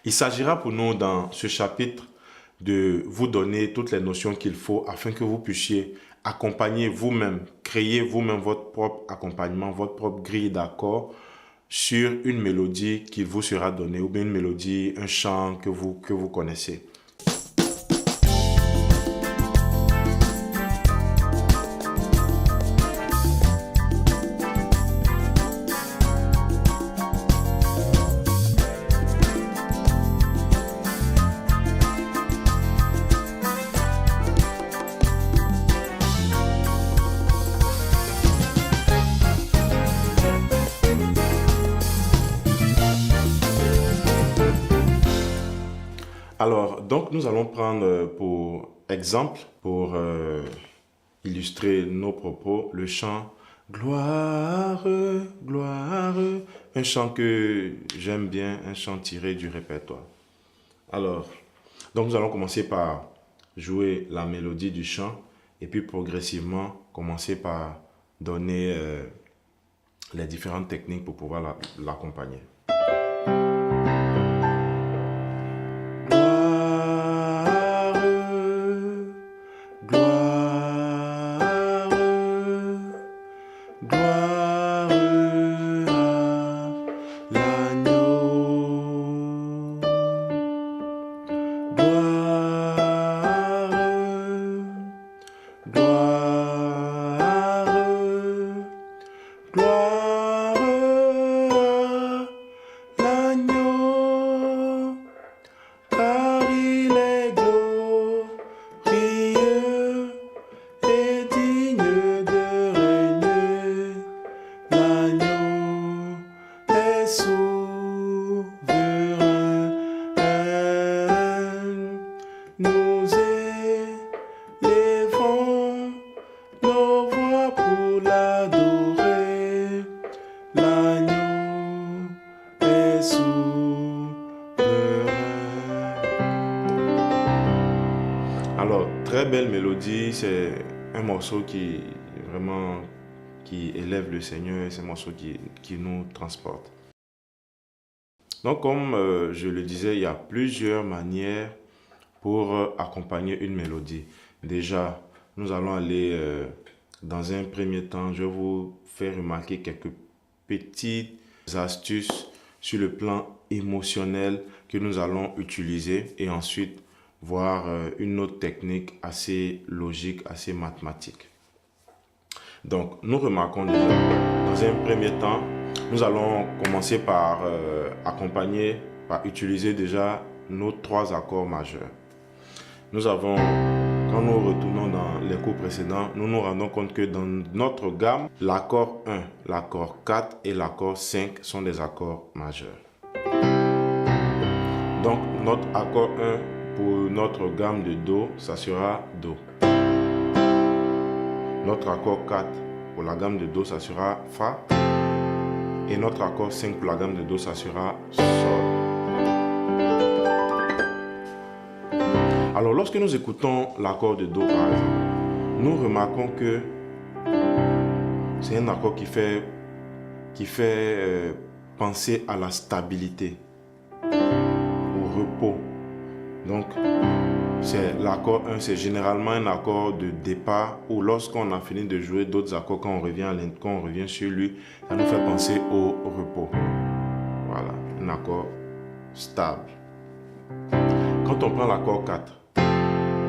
Il s'agira pour nous dans ce chapitre de vous donner toutes les notions qu'il faut afin que vous puissiez accompagner vous-même, créer vous-même votre propre accompagnement, votre propre grille d'accords sur une mélodie qui vous sera donnée ou bien une mélodie, un chant que vous connaissez. Alors, donc nous allons prendre pour exemple, pour illustrer nos propos, le chant « Gloire, gloire », un chant que j'aime bien, un chant tiré du répertoire. Alors, donc nous allons commencer par jouer la mélodie du chant et puis progressivement commencer par donner les différentes techniques pour pouvoir l'accompagner. Alors, très belle mélodie, c'est un morceau qui élève le Seigneur, c'est un morceau qui nous transporte. Donc, comme je le disais, il y a plusieurs manières pour accompagner une mélodie. Déjà, nous allons aller dans un premier temps, je vais vous faire remarquer quelques petites astuces sur le plan émotionnel que nous allons utiliser et ensuite voir une autre technique assez logique, assez mathématique. Donc, nous remarquons déjà, dans un premier temps, nous allons commencer par utiliser déjà nos 3 accords majeurs. Nous avons, quand nous retournons dans les cours précédents, nous nous rendons compte que dans notre gamme, l'accord 1, l'accord 4 et l'accord 5 sont des accords majeurs. Donc, notre accord 1 pour notre gamme de Do, ça sera Do. Notre accord 4 pour la gamme de Do, ça sera Fa. Et notre accord 5 pour la gamme de Do, ça sera Sol. Alors, lorsque nous écoutons l'accord de Do, par exemple, nous remarquons que c'est un accord qui fait penser à la stabilité, au repos. Donc, l'accord 1, c'est généralement un accord de départ où lorsqu'on a fini de jouer d'autres accords, quand on revient sur lui, ça nous fait penser au repos. Voilà, un accord stable. Quand on prend l'accord 4,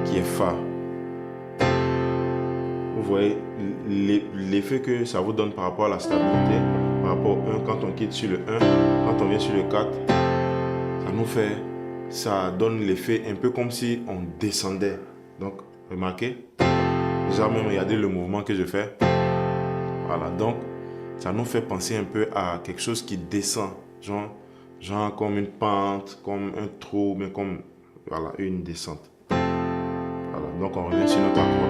qui est Fa, vous voyez l'effet que ça vous donne par rapport à la stabilité, par rapport au 1, quand on quitte sur le 1, quand on vient sur le 4, ça donne l'effet un peu comme si on descendait. Donc, remarquez, déjà même regardez le mouvement que je fais. Voilà, donc ça nous fait penser un peu à quelque chose qui descend, genre comme une pente, comme un trou, mais comme voilà, une descente. Voilà, donc on revient sur notre accord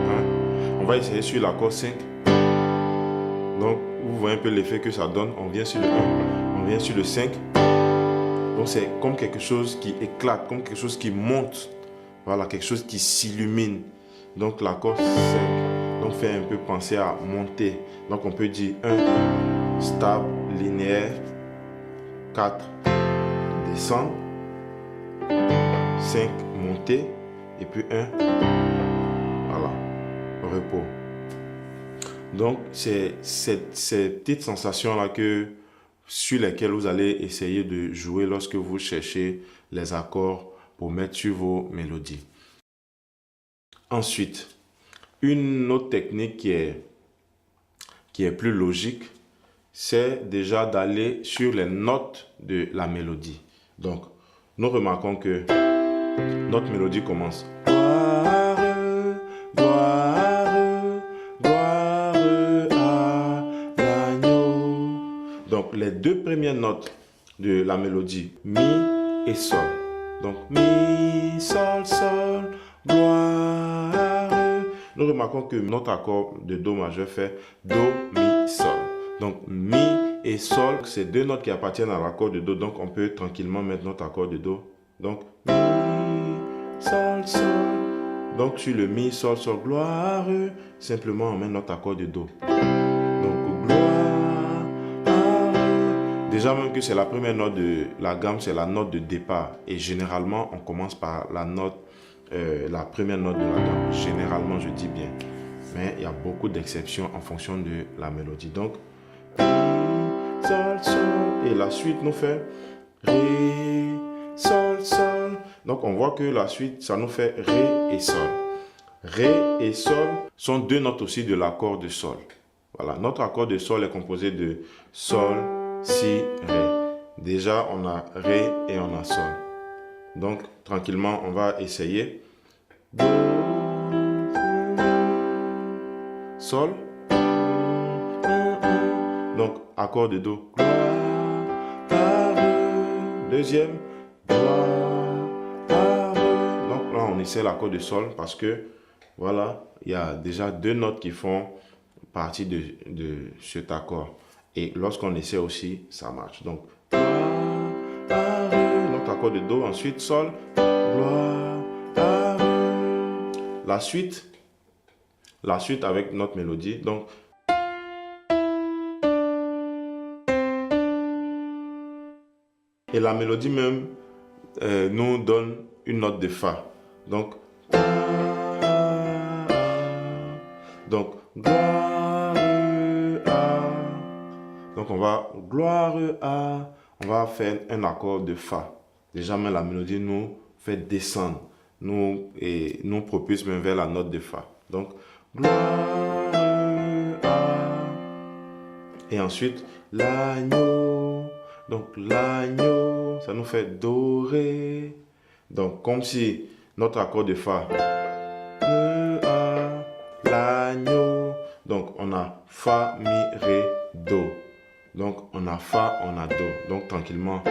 1. On va essayer sur l'accord 5. Donc, vous voyez un peu l'effet que ça donne. On vient sur le 1, on vient sur le 5. Donc c'est comme quelque chose qui éclate, comme quelque chose qui monte. Voilà, quelque chose qui s'illumine. Donc l'accord 5 donc, fait un peu penser à monter. Donc on peut dire 1, stable, linéaire. 4, descend. 5 montées et puis 1, voilà, repos. Donc, c'est ces petites sensations-là sur lesquelles vous allez essayer de jouer lorsque vous cherchez les accords pour mettre sur vos mélodies. Ensuite, une autre technique qui est plus logique, c'est déjà d'aller sur les notes de la mélodie. Donc, nous remarquons que notre mélodie commence. Gloire, gloire, gloire à l'agneau. Donc, les deux premières notes de la mélodie, mi et sol. Donc, mi, sol, sol, gloire. Nous remarquons que notre accord de do majeur fait do, mi, sol. Donc, mi et sol, c'est deux notes qui appartiennent à l'accord de do. Donc, on peut tranquillement mettre notre accord de do. Donc, mi, sol, sol. Donc, sur le mi, sol, sol, gloire, simplement on met notre accord de do. Donc, gloire. Déjà, même que c'est la première note de la gamme, c'est la note de départ. Et généralement, on commence par la première note de la gamme. Généralement, je dis bien. Mais il y a beaucoup d'exceptions en fonction de la mélodie. Donc, sol, sol. Et la suite nous fait ré, sol, sol. Donc, on voit que la suite, ça nous fait ré et sol. Ré et sol sont deux notes aussi de l'accord de sol. Voilà, notre accord de sol est composé de sol, si, ré. Déjà, on a ré et on a sol. Donc, tranquillement, on va essayer. Do, sol. Donc, accord de do. Deuxième. Donc, là, on essaie l'accord de sol parce que, voilà, il y a déjà deux notes qui font partie de cet accord. Et lorsqu'on essaie aussi, ça marche. Donc, notre accord de do, ensuite sol, la suite avec notre mélodie. Donc, et la mélodie même nous donne une note de fa. Donc, gloire à. Donc, on va gloire à. On va faire un accord de fa. Déjà, même la mélodie nous fait descendre, nous propulse même vers la note de fa. Donc, gloire à. Et ensuite, l'agneau. Donc, l'agneau, ça nous fait do, ré. Donc, comme si notre accord de fa, l'agneau. Donc, on a fa, mi, ré, do. Donc, on a fa, on a do. Donc, tranquillement,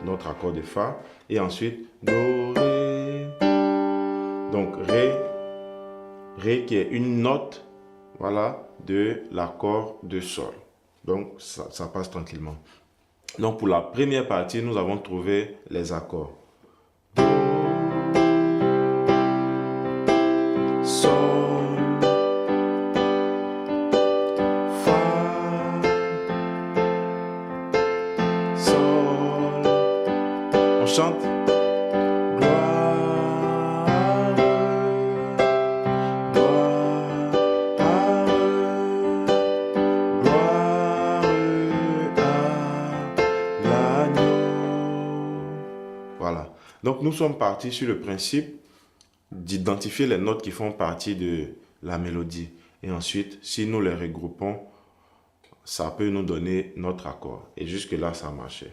notre accord de fa. Et ensuite, do, ré. Donc, ré qui est une note, voilà, de l'accord de sol. Donc, ça passe tranquillement. Donc, pour la première partie, nous avons trouvé les accords. Do, sol, fa, sol. On chante. Gloire, gloire, gloire à l'agneau. Voilà. Donc, nous sommes partis sur le principe d'identifier les notes qui font partie de la mélodie. Et ensuite, si nous les regroupons, ça peut nous donner notre accord. Et jusque-là, ça marchait.